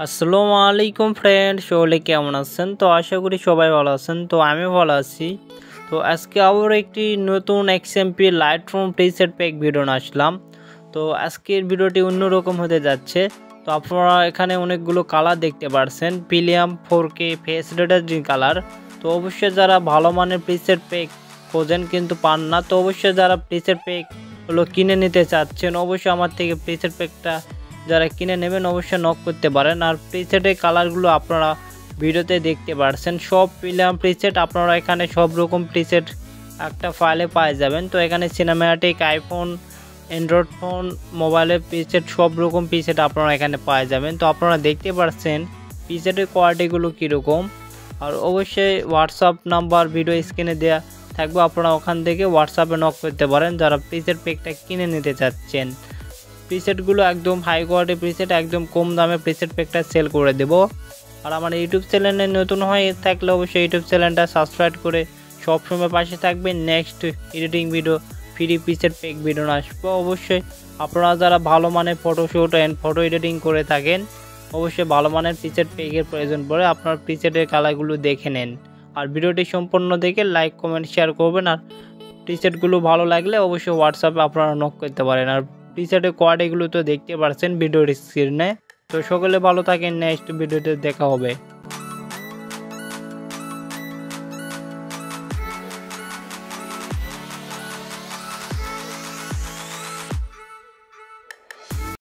আসসালামু আলাইকুম ফ্রেন্ড, সকলে কেমন আছেন? তো আশা করি সবাই ভালো আছেন। তো আমি ভালো আছি। তো আজকে আবার একটি নতুন XMP Lightroom preset pack video নিয়ে আসলাম। তো আজকের ভিডিওটি অন্যরকম হতে যাচ্ছে। তো আপনারা এখানে অনেকগুলো কালার দেখতে পাচ্ছেন, premium 4K face radar colour. তো অবশ্যই যারা ভালো মানের প্রিসেট প্যাক খোঁজেন কিন্তু পান না, তো অবশ্যই যারা প্রিসেট প্যাক হলো কিনে নিতে চাচ্ছেন, অবশ্যই আমার থেকে প্রিসেট প্যাকটা যারা কিনে নেবেন অবশ্যই নক করতে পারেন। আর প্রিসেটের কালারগুলো আপনারা ভিডিওতে দেখতে পাচ্ছেন, সব প্রিমিয়াম প্রিসেট আপনারা এখানে সব রকম প্রিসেট একটা ফাইলে পাওয়া যাবেন। তো এখানে সিনেম্যাটিক, আইফোন, অ্যান্ড্রয়েড ফোন, মোবাইলের প্রিসেট সব রকম প্রিসেট আপনারা এখানে পাওয়া যাবেন। তো আপনারা দেখতে পাচ্ছেন প্রিসেটের কোয়ালিটিগুলো কীরকম। আর অবশ্যই হোয়াটসঅ্যাপ নাম্বার ভিডিও স্ক্রিনে দেওয়া থাকবে, আপনারা ওখান থেকে হোয়াটসঅ্যাপে নক করতে পারেন যারা প্রিসেট প্যাকটা কিনে নিতে চাচ্ছেন। প্রিসেটগুলো একদম হাই কোয়ালিটি প্রিসেট, একদম কম দামে প্রিসেট প্যাকটা সেল করে দেব। আর আমার ইউটিউব চ্যানেলে নতুন হয়ে থাকলে অবশ্যই ইউটিউব চ্যানেলটা সাবস্ক্রাইব করে সবসময় পাশে থাকবেন। Next editing video, free preset pack video আসবো। অবশ্যই আপনারা যারা ভালো মানের ফটোশ্যুট অ্যান্ড ফটো এডিটিং করে থাকেন অবশ্যই ভালো মানের প্রিসেট প্যাকের প্রয়োজন পড়ে, আপনার প্রিসেটের কালারগুলো দেখে নেন। আর ভিডিওটি সম্পূর্ণ দেখে লাইক, কমেন্ট, শেয়ার করবেন। আর প্রিসেটগুলো ভালো লাগলে অবশ্যই হোয়াটসঅ্যাপে আপনারা নক করতে পারেন। আর প্রিসেটের কোয়ালিটিগুলো তো দেখতে পাচ্ছেন ভিডিওর স্ক্রিনে। তো সকলে ভালো থাকেন, নেক্সট ভিডিওতে দেখা হবে।